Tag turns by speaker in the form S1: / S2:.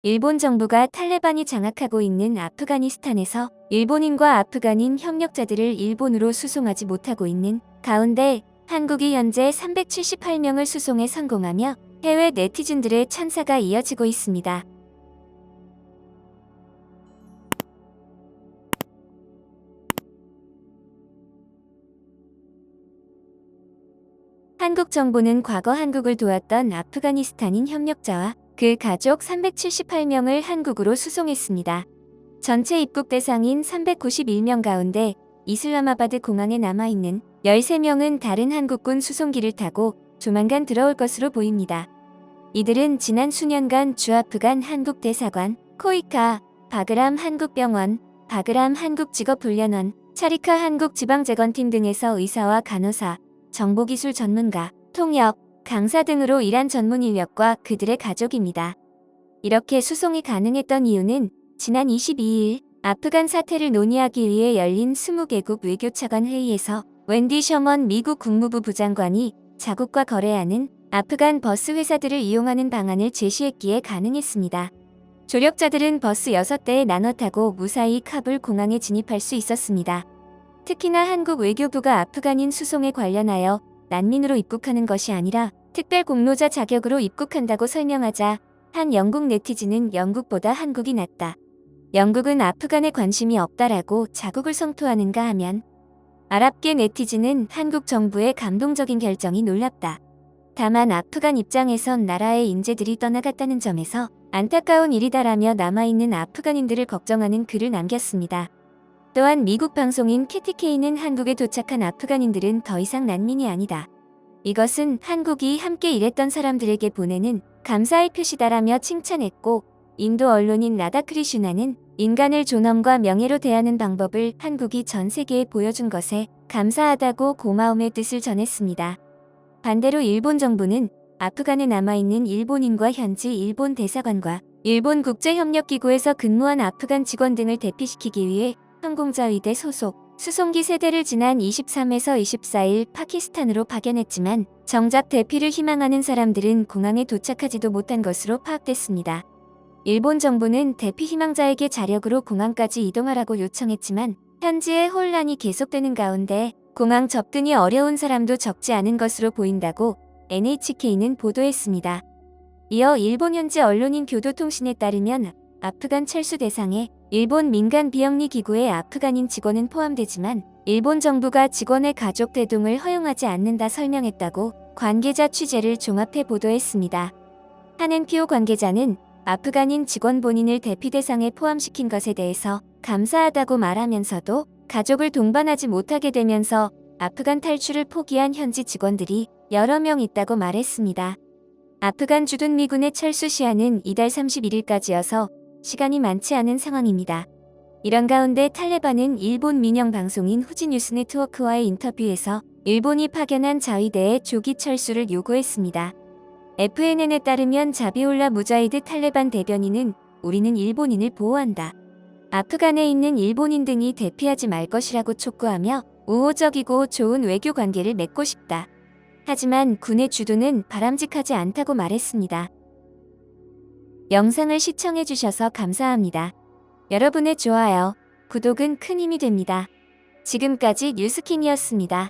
S1: 일본 정부가 탈레반이 장악하고 있는 아프가니스탄에서 일본인과 아프간인 협력자들을 일본으로 수송하지 못하고 있는 가운데 한국이 현재 378명을 수송에 성공하며 해외 네티즌들의 찬사가 이어지고 있습니다. 한국 정부는 과거 한국을 도왔던 아프가니스탄인 협력자와 그 가족 378명을 한국으로 수송했습니다. 전체 입국 대상인 391명 가운데 이슬라마바드 공항에 남아있는 13명은 다른 한국군 수송기를 타고 조만간 들어올 것으로 보입니다. 이들은 지난 수년간 주아프간 한국대사관, 코이카, 바그람 한국병원, 바그람 한국직업훈련원, 차리카 한국지방재건팀 등에서 의사와 간호사, 정보기술 전문가, 통역, 강사 등으로 일한 전문 인력과 그들의 가족입니다. 이렇게 수송이 가능했던 이유는 지난 22일 아프간 사태를 논의하기 위해 열린 20개국 외교차관 회의에서 웬디 셔먼 미국 국무부 부장관이 자국과 거래하는 아프간 버스 회사들을 이용하는 방안을 제시했기에 가능했습니다. 조력자들은 버스 6대에 나눠 타고 무사히 카불 공항에 진입할 수 있었습니다. 특히나 한국 외교부가 아프간인 수송에 관련하여 난민으로 입국하는 것이 아니라 특별 공로자 자격으로 입국한다고 설명하자 한 영국 네티즌은 영국보다 한국이 낫다. 영국은 아프간에 관심이 없다라고 자국을 성토하는가 하면 아랍계 네티즌은 한국 정부의 감동적인 결정이 놀랍다. 다만 아프간 입장에선 나라의 인재들이 떠나갔다는 점에서 안타까운 일이다라며 남아있는 아프간인들을 걱정하는 글을 남겼습니다. 또한 미국 방송인 KTK는 한국에 도착한 아프간인들은 더 이상 난민이 아니다. 이것은 한국이 함께 일했던 사람들에게 보내는 감사의 표시다라며 칭찬했고 인도 언론인 라다크리슈나는 인간을 존엄과 명예로 대하는 방법을 한국이 전 세계에 보여준 것에 감사하다고 고마움의 뜻을 전했습니다. 반대로 일본 정부는 아프간에 남아있는 일본인과 현지 일본 대사관과 일본 국제협력기구에서 근무한 아프간 직원 등을 대피시키기 위해 항공자위대 소속 수송기 3대를 지난 23에서 24일 파키스탄으로 파견했지만 정작 대피를 희망하는 사람들은 공항에 도착하지도 못한 것으로 파악됐습니다. 일본 정부는 대피 희망자에게 자력으로 공항까지 이동하라고 요청했지만 현지의 혼란이 계속되는 가운데 공항 접근이 어려운 사람도 적지 않은 것으로 보인다고 NHK는 보도했습니다. 이어 일본 현지 언론인 교도통신에 따르면 아프간 철수 대상에 일본 민간 비영리 기구의 아프간인 직원은 포함되지만 일본 정부가 직원의 가족 대동을 허용하지 않는다 설명했다고 관계자 취재를 종합해 보도했습니다. 한 NPO 관계자는 아프간인 직원 본인을 대피 대상에 포함시킨 것에 대해서 감사하다고 말하면서도 가족을 동반하지 못하게 되면서 아프간 탈출을 포기한 현지 직원들이 여러 명 있다고 말했습니다. 아프간 주둔 미군의 철수 시한은 이달 31일까지여서 시간이 많지 않은 상황입니다. 이런 가운데 탈레반은 일본 민영 방송인 후지뉴스 네트워크와의 인터뷰에서 일본이 파견한 자위대의 조기 철수를 요구했습니다. FNN에 따르면 자비올라 무자히드 탈레반 대변인은 우리는 일본인을 보호한다. 아프간에 있는 일본인 등이 대피하지 말 것이라고 촉구하며 우호적이고 좋은 외교 관계를 맺고 싶다. 하지만 군의 주도는 바람직하지 않다고 말했습니다. 영상을 시청해주셔서 감사합니다. 여러분의 좋아요, 구독은 큰 힘이 됩니다. 지금까지 뉴스킹이었습니다.